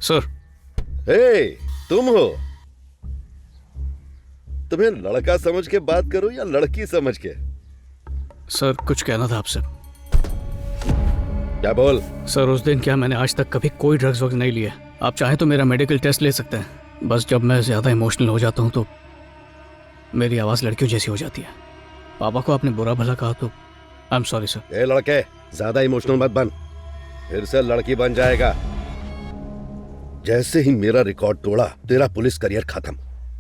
Sir. हे, तुम हो? तुम्हें लड़का समझ के बात करूं या लड़की समझ के? सर कुछ कहना था आपसे। क्या बोल? सर उस दिन क्या मैंने आज तक कभी कोई ड्रग्स वगैरह नहीं लिए। आप चाहें तो मेरा मेडिकल टेस्ट ले सकते हैं। बस जब मैं ज़्यादा इमोशनल हो जाता हूँ तो मेरी आवाज़ लड़कियों जैसी हो जाती है। पापा को आपने बुरा भला कहा तो आई एम सॉरी सर। ए लड़के, ज्यादा इमोशनल मत बन, फिर से लड़की बन जाएगा। जैसे ही मेरा रिकॉर्ड तोड़ा तेरा पुलिस करियर खत्म,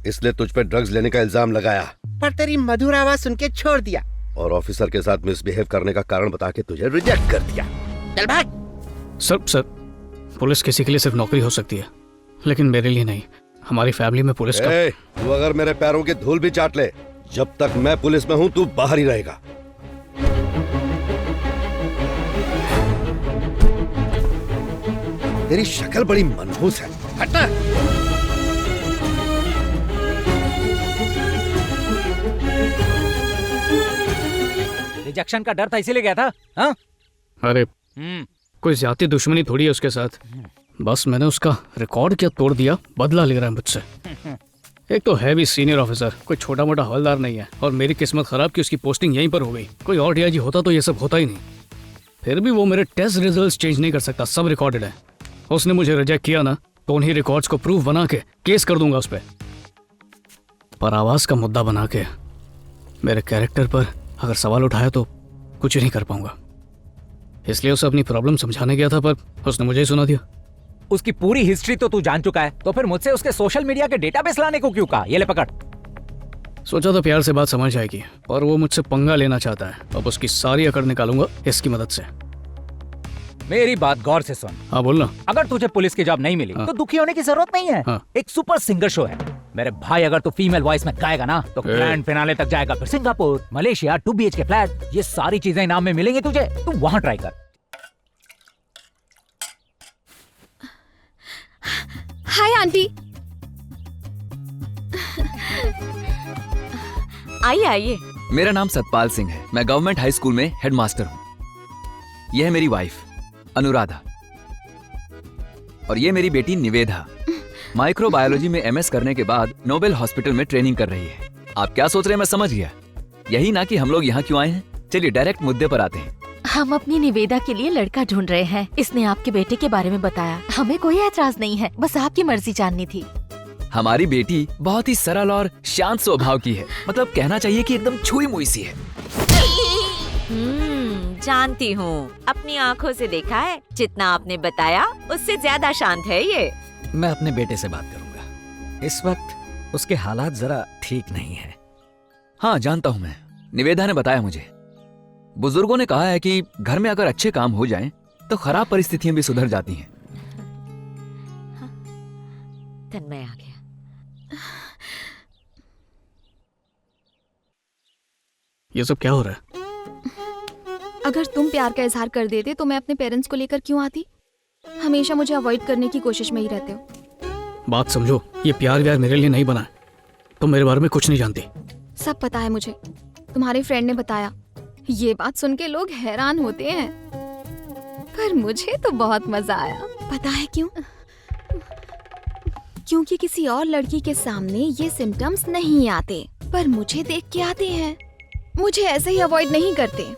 इसलिए तुझ पे ड्रग्स लेने का इल्जाम लगाया, पर तेरी मधुर आवाज सुन के छोड़ दिया और ऑफिसर के साथ मिसबिहेव करने का कारण बता के तुझे रिजेक्ट कर दिया। चल भाग। सर पुलिस किसी के लिए सिर्फ नौकरी हो सकती है, लेकिन मेरे लिए नहीं। हमारी फैमिली में पुलिस का। तू अगर मेरे पैरों की धूल भी चाट ले, जब तक मैं पुलिस में हूँ तू बाहर ही रहेगा। तेरी शक्ल बड़ी मनहूस है, हटना। रिजेक्शन का डर था इसीलिए गया था। हाँ? अरे कोई ज्यादा दुश्मनी थोड़ी है उसके साथ। बस मैंने उसका रिकॉर्ड क्या तोड़ दिया, बदला ले रहा है मुझसे। एक तो है भी सीनियर ऑफिसर, कोई छोटा मोटा हवलदार नहीं है। और मेरी किस्मत खराब कि उसकी पोस्टिंग यहीं पर हो गई। कोई और डीआईजी होता तो ये सब होता ही नहीं। फिर भी वो मेरे टेस्ट रिजल्ट्स चेंज नहीं कर सकता, सब रिकॉर्डेड है। उसने मुझे रिजेक्ट किया ना तो उन्हीं रिकॉर्ड्स को प्रूफ बना के केस कर दूंगा उस पर आवाज का मुद्दा बना के मेरे कैरेक्टर पर अगर सवाल उठाया तो कुछ नहीं कर पाऊंगा। इसलिए उसे अपनी प्रॉब्लम समझाने गया था, पर उसने मुझे ही सुना दिया। उसकी पूरी हिस्ट्री तो तू जान चुका है, तो फिर मुझसे उसके सोशल मीडिया के डेटाबेस लाने को क्यों कहा? ये ले पकड़। सोचा था प्यार से बात समझ जाएगी, पर वो मुझसे पंगा लेना चाहता है। अब उसकी सारी अकड़ निकालूंगा इसकी मदद से। मेरी बात गौर से सुन। हाँ बोलना। अगर तुझे पुलिस की जॉब नहीं मिली तो दुखी होने की जरूरत नहीं है। एक सुपर सिंगर शो है मेरे भाई। अगर तू फीमेल वॉइस में गाएगा ना तो ग्रैंड फिनाले तक जाएगा। फिर सिंगापुर, मलेशिया, 2 BHK फ्लैट, ये सारी चीजें इनाम में मिलेंगी तुझे। तू वहां ट्राई कर। Hi aunty. आइए आइए। मेरा नाम सतपाल सिंह है। मैं गवर्नमेंट हाई स्कूल में हेडमास्टर हूँ। यह है मेरी वाइफ अनुराधा और ये मेरी बेटी निवेदा। माइक्रोबायोलॉजी में MS करने के बाद नोबेल हॉस्पिटल में ट्रेनिंग कर रही है। आप क्या सोच रहे हैं मैं समझ गया। यही ना कि हम लोग यहाँ क्यों आए हैं। चलिए डायरेक्ट मुद्दे पर आते हैं। हम अपनी निवेदा के लिए लड़का ढूंढ रहे हैं। इसने आपके बेटे के बारे में बताया। हमें कोई ऐतराज नहीं है, बस आपकी मर्जी जाननी थी। हमारी बेटी बहुत ही सरल और शांत स्वभाव की है। मतलब कहना चाहिए कि एकदम छुई मुई सी है। जानती हूँ, अपनी आँखों से देखा है। जितना आपने बताया उससे ज्यादा शांत है ये। मैं अपने बेटे से बात करूंगा। इस वक्त उसके हालात जरा ठीक नहीं है। हाँ जानता हूँ मैं। निवेदा ने बताया मुझे। बुजुर्गों ने कहा है कि घर में अगर अच्छे काम हो जाएं, तो खराब परिस्थितियां भी सुधर जाती हैं। तन्मय आ गया। ये सब क्या हो रहा है? अगर तुम प्यार का इजहार कर देते तो मैं अपने पेरेंट्स को लेकर क्यों आती? हमेशा मुझे अवॉइड करने की कोशिश में ही रहते हो। बात समझो, ये प्यार व्यार मेरे लिए नहीं बना है। तुम मेरे बारे में कुछ नहीं जानती। सब पता है मुझे, तुम्हारे फ्रेंड ने बताया। ये बात सुन के लोग हैरान होते हैं, पर मुझे तो बहुत मजा आया। पता है क्यों? क्योंकि किसी और लड़की के सामने ये सिम्टम्स नहीं आते, पर मुझे देख के आते हैं। मुझे ऐसे ही अवॉइड नहीं करते।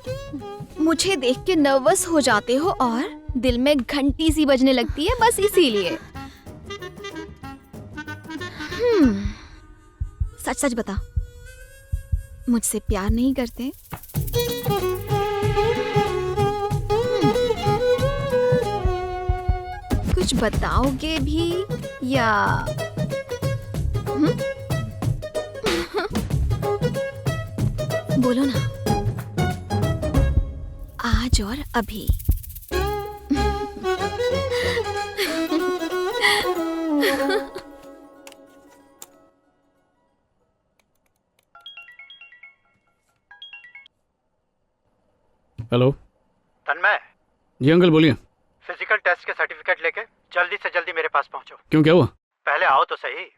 मुझे देख के नर्वस हो जाते हो और दिल में घंटी सी बजने लगती है, बस इसीलिए। सच सच बता, मुझसे प्यार नहीं करते? कुछ बताओगे भी या बोलो ना, आज और अभी। हेलो। तन्मय। जी अंकल बोलिए। फिजिकल टेस्ट के सर्टिफिकेट लेके जल्दी से जल्दी मेरे पास पहुंचो। क्यों, क्या हुआ? पहले आओ तो सही।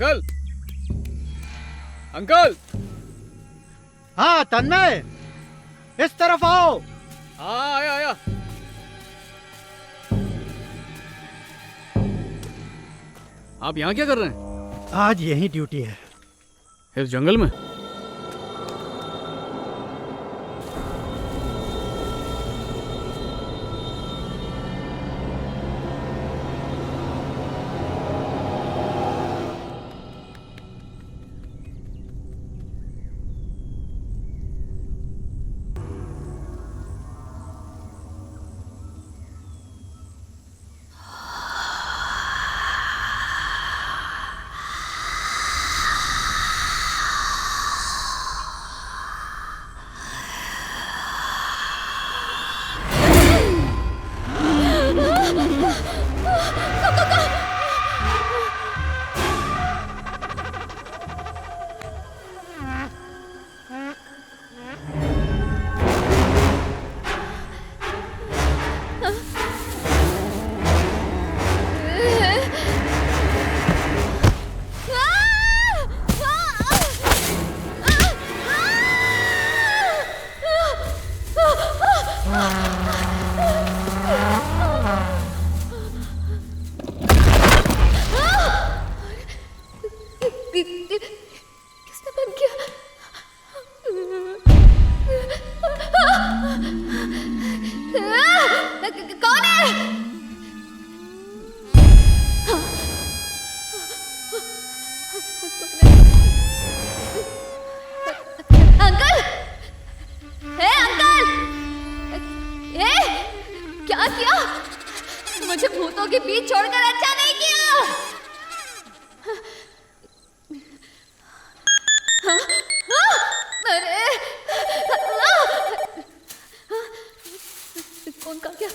अंकल अंकल हाँ तन्मय, इस तरफ आओ। हाँ आया आया। आप यहाँ क्या कर रहे हैं? आज यही ड्यूटी है। इस जंगल में? किसने बंद किया? कौन है? अंकल, हे अंकल, ए, क्या किया? मुझे भूतों के बीच छोड़कर अच्छा नहीं किया। अरे कौन का क्या?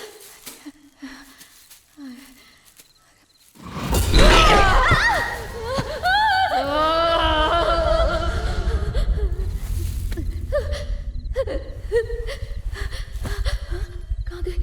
कहाँ गई?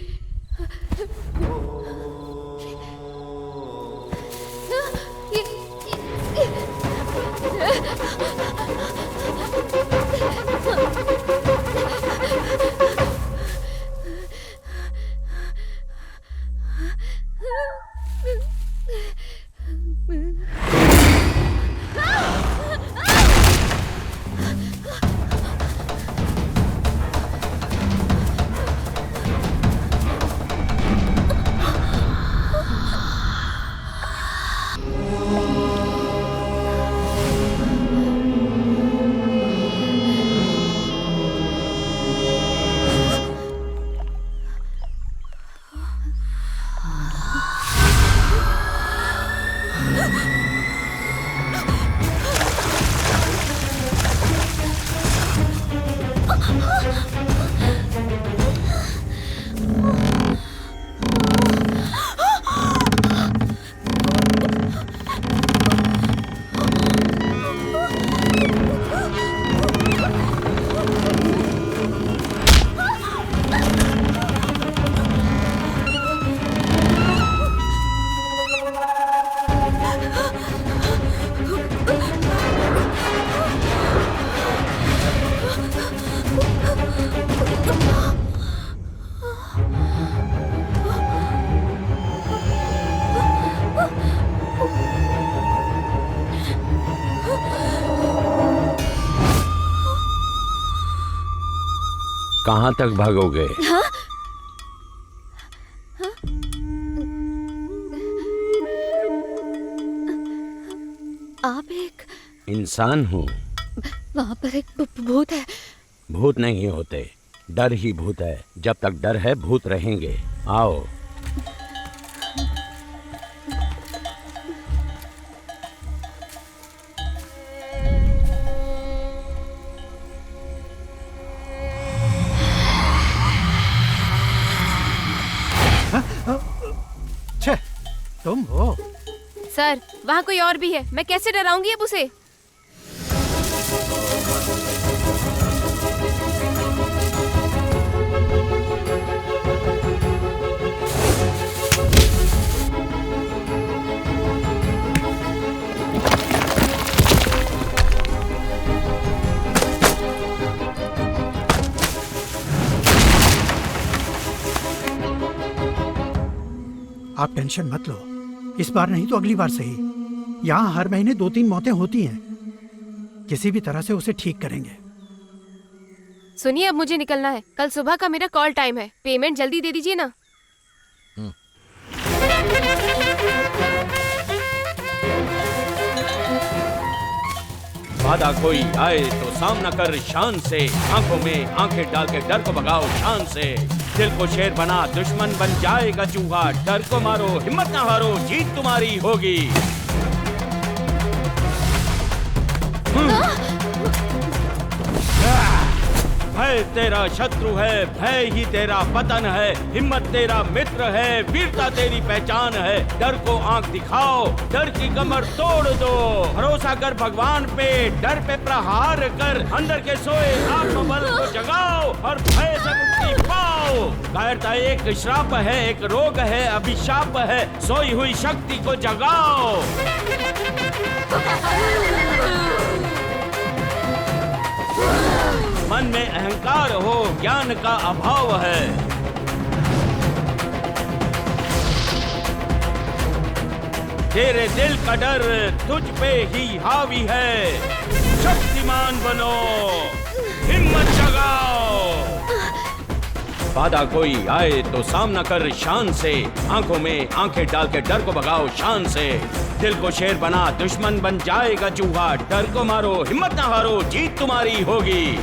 कहाँ तक भागोगे? हाँ? आप एक इंसान हूँ। वहाँ पर एक भूत है। भूत नहीं होते, डर ही भूत है। जब तक डर है भूत रहेंगे। आओ। छे, तुम हो? सर, वहाँ कोई और भी है। मैं कैसे डराऊंगी अब उसे? आप टेंशन मत लो, इस बार नहीं तो अगली बार सही। यहाँ हर महीने 2-3 मौतें होती हैं, किसी भी तरह से उसे ठीक करेंगे। सुनिए, अब मुझे निकलना है, कल सुबह का मेरा कॉल टाइम है, पेमेंट जल्दी दे दीजिए ना। वादा कोई आए तो सामना कर शान से, आंखों में आंखें डाल के डर को भगाओ शान से। दिल को शेर बना दुश्मन बन जाएगा चूहा, डर को मारो हिम्मत ना हारो जीत तुम्हारी होगी। भय तेरा शत्रु है, भय ही तेरा पतन है, हिम्मत तेरा मित्र है, वीरता तेरी पहचान है। डर को आंख दिखाओ, डर की कमर तोड़ दो, भरोसा कर भगवान पे, डर पे प्रहार कर, अंदर के सोए आत्मबल को जगाओ और भय से मुक्ति पाओ। कायरता एक श्राप है, एक रोग है, अभिशाप है, सोई हुई शक्ति को जगाओ। मन में अहंकार हो, ज्ञान का अभाव है। तेरे दिल का डर तुझ पे ही हावी है। शक्तिमान बनो, हिम्मत जगाओ। वादा कोई आए तो सामना कर शान से, आंखों में आंखें डाल के डर को भगाओ शान से। दिल को शेर बना दुश्मन बन जाएगा चूहा, डर को मारो हिम्मत ना हारो जीत तुम्हारी होगी।